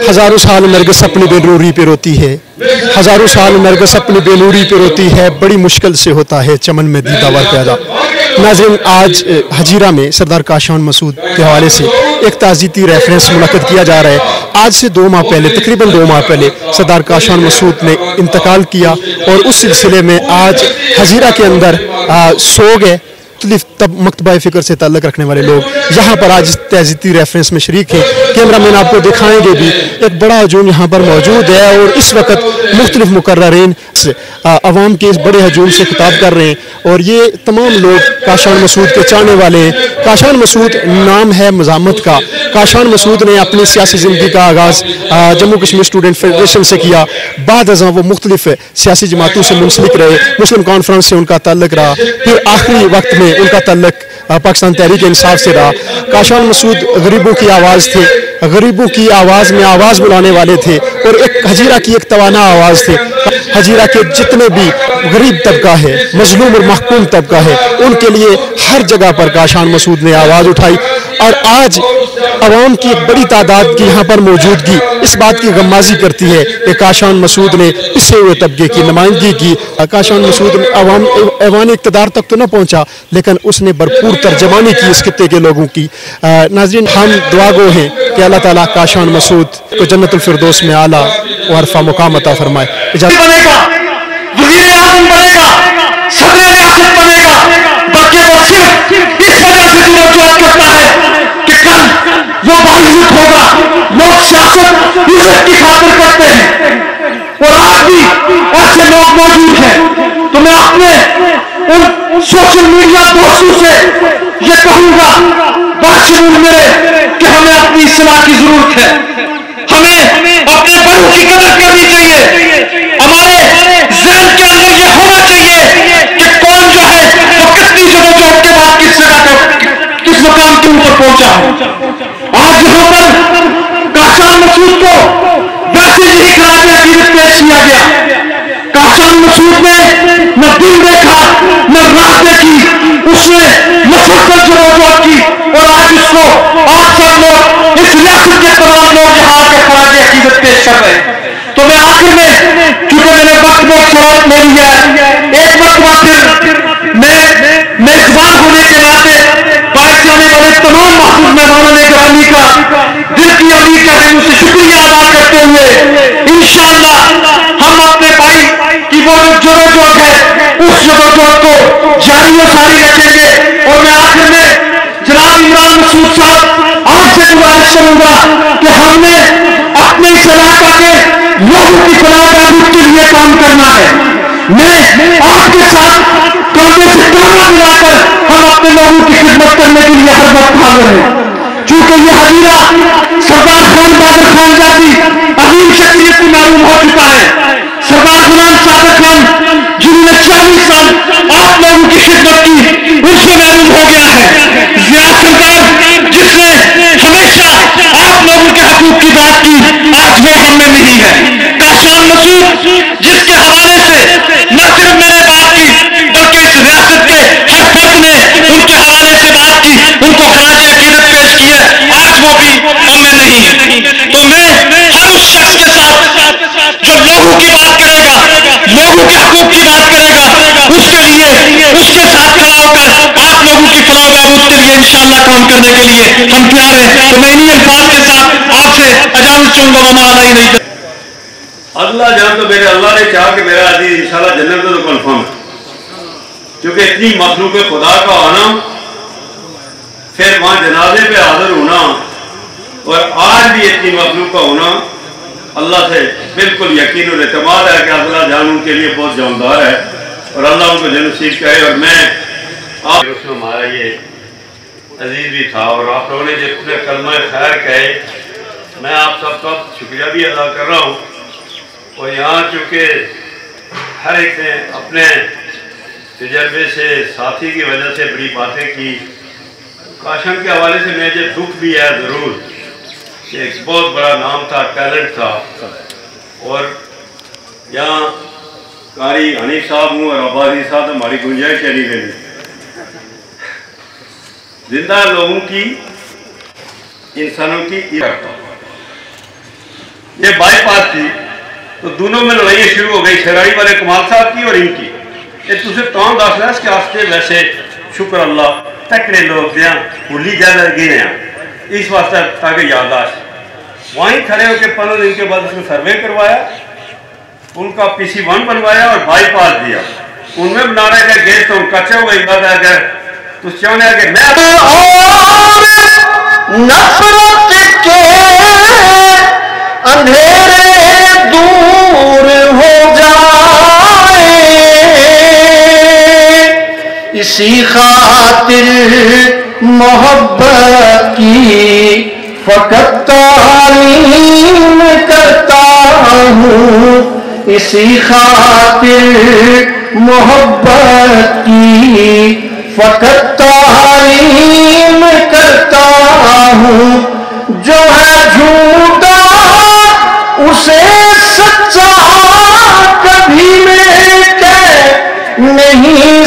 हज़ारों साल नरगिस अपनी बेनूरी पे रोती है, हज़ारों साल नरगिस अपनी बेनूरी पे रोती है, बड़ी मुश्किल से होता है चमन में दीदावर पैदा। नाज़रीन, आज हजीरा में सरदार काशान मसूद के हवाले से एक ताज़ीती रेफरेंस मुनक़्क़द किया जा रहा है। आज से 2 माह पहले, तकरीबन 2 माह पहले सरदार काशान मसूद ने इंतकाल किया और उस सिलसिले में आज हजीरा के अंदर सोग है। तब मकतबा फ़िक्र से ताल्लुक़ रखने वाले लोग यहाँ पर आज तहज़ीती रेफरेंस में शरीक हैं। कैमरामैन आपको दिखाएंगे भी, एक बड़ा हजूम यहाँ पर मौजूद है और इस वक्त मुख्तलिफ़ मुकर्ररीन से अवाम के इस बड़े हजूम से खिताब कर रहे हैं और ये तमाम लोग काशान मसूद के चाहने वाले हैं। काशान मसूद नाम है मज़ामत का। काशान मसूद ने अपनी सियासी ज़िंदगी का आगाज़ जम्मू कश्मीर स्टूडेंट फेडरेशन से किया। बाद अज़ां वो मुख्तलिफ़ सियासी जमातों से मुंसलिक रहे, मुस्लिम कॉन्फ्रेंस से उनका ताल्लुक़ रहा, फिर आखिरी वक्त में उनका ताल्लुक़ पाकिस्तान तहरीक इंसाफ से रहा। काशान मसूद गरीबों की आवाज़ थे, गरीबों की आवाज़ में आवाज़ बुलाने वाले थे और एक हजीरा की एक तवाना आवाज़ थे। हजीरा के जितने भी गरीब तबका है, मजलूम और महकूम तबका है, उनके लिए हर जगह पर काशान मसूद ने आवाज़ उठाई और आज अवाम की एक बड़ी तादाद की यहाँ पर मौजूदगी इस बात की गम्माजी करती है कि काशान मसूद ने पिछे हुए तबके की नुमाइंदगी की। काशान मसूद ऐवान इक़्तिदार तक तो न पहुँचा, लेकिन उसने भरपूर तर्जमानी की इस खित्ते के लोगों की। नाज़रीन, हम दुआ गो हैं कि अल्लाह ताला काशान मसूद को जन्नतुल फिरदौस में आला और अरफा मुकाम अता फरमाए। बनेगा, वज़ीर आज़म बनेगा, सदर रियासत बनेगा, बल्कि वो सिर्फ इस वजह से तवज्जो करता है कि कल वो बाइज़्ज़त होगा। लोग सियासत इज़्ज़त की खातिर करते हैं और आज भी ऐसे लोग मौजूद हैं। तो मैं अपने उन सोशल मीडिया दोस्तों से ये कहूँगा, बात सुन मेरे, कि हमें अपनी इस्लाह की जरूरत है। हमें अपने बड़ों की कदर करनी चाहिए। हमारे ज़हन के अंदर ये होना चाहिए कि कौन जो है वो कितनी जदोजहद के बाद किस जगह पर, किस मुकाम के ऊपर पहुंचा है। आज यहाँ पर काशान मसूद को वैसे ही खराज अकीदत पेश किया गया। काशान मसूद ने न दिन देखा न रात देखी, उसने मुसलसल जदोजहद की और आज उसको आप सब लोग इस रियासत के तमाम लोग यहाँ के खराज अकीदत पेश कर रहे हैं। तो मैं आखिर में, क्योंकि मैंने वक्त में शरारत ले ली है, एक मरतबा फिर मैं मेजबान होने के नाते बाहर से आने वाले तमाम महफूज मेहमानों ने गिरामी का दिल की अमीर का दिल से शुक्रिया अदा करते हुए इंशाअल्लाह हम अपने भाई की वो जदोजहद है उस जदोजहद को जारी व सारी रखेंगे। और मैं आखिर में जनाब इमरान मसूद साहब आपसे गुजारिश करूंगा कि हमने अपने इस इलाका के लोगों की फलाह बहबूद के लिए काम करना है। मैं आपके साथ कांधे से कांधा मिलाकर हम अपने लोगों की खिदमत करने के लिए हर वक्त हाजिर हैं। चूंकि ये हजीरा सरदार खान बहादुर खान जैसी अजीम शख्सियत को मालूम हो चुका है। सरदार गुलाम सादत खान जिन्होंने 40 साल आप लोगों की खिदमत की, उनसे मालूम हो गया है। ज़िया सरदार जिसने हमेशा आप लोगों के हकूक की बात की, आज वो हम में नहीं है। काशान मसूद जिसके हवाले से न सिर्फ मैंने बात की, बल्कि इस रियासत के हर फर्द ने उनके हवाले से बात की, उनको खराज अकीदत पेश की है, आज वो भी हम में नहीं है। तो मैं हर उस शख्स के साथ जो लोगों की बात करेगा, लोगों के हकूक की बात करेगा, उसके लिए उसके साथ खड़ा होकर आप लोगों की फलाह बहबूद के लिए इंशाअल्लाह काम करने के लिए हम तैयार हैं। तो मैं इन्हीं अल्फाज के साथ आपसे इजाजत चाहूंगा। वमाला ही नहीं अल्लाह जान, तो मेरे अल्लाह ने चाहा कि मेरा अजीज इंशाअल्लाह जन्नत में तो कन्फर्म है, क्योंकि इतनी मखलूक खुदा का आना, फिर वहां जनाजे पे हाजिर होना और आज भी इतनी मखलूक का होना, अल्लाह से बिल्कुल यकीन और एतमाद है कि अल्लाह जान उनके लिए बहुत जानदार है और अल्लाह उनको जन्नत कहे। और मैं आप उसमें हमारा ये अजीज भी था और आप लोगों ने जितने कलमा खैर कहे, मैं आप सबका शुक्रिया भी अदा कर रहा हूँ। और यहाँ चूँकि हर एक ने अपने तजर्बे से, साथी की वजह से बड़ी बातें की, काशान के हवाले से मुझे दुख भी है ज़रूर कि एक बहुत बड़ा नाम था, टैलेंट था। और यहाँ कारी हनीफ साहब हूँ और अब्बासी साहब, हमारी गुंजाइश चली गई। जिंदा लोगों की, इंसानों की یہ بائی پاس تھی تو دونوں میں لڑائیاں شروع ہو گئی، شرائی والے کمال صاحب کی اور ان کی. یہ تجھے کون دس رہا اس کے واسطے ویسے شکر اللہ تکڑے لوگ دیا بھولی جائے گئے ہیں اس واسطے تاکہ یادداشت. وہیں کھڑے ہو کے 15 دن کے بعد اس نے سروے کروایا، ان کا PC1 بنوایا اور بائی پاس دیا. ان میں بنا رہے کہ گیس تو ان کچا ہوا بات ہے کہ تو چاہنے ہے کہ میں نفرت کے اندھیرے دور ہو جائے، اسی خاطر محبت کی فقط تعلیم کرتا ہوں، اسی خاطر محبت کی فقط تعلیم کرتا ہوں. جو ہے جھوٹا اسے سچا کبھی میں کہہ نہیں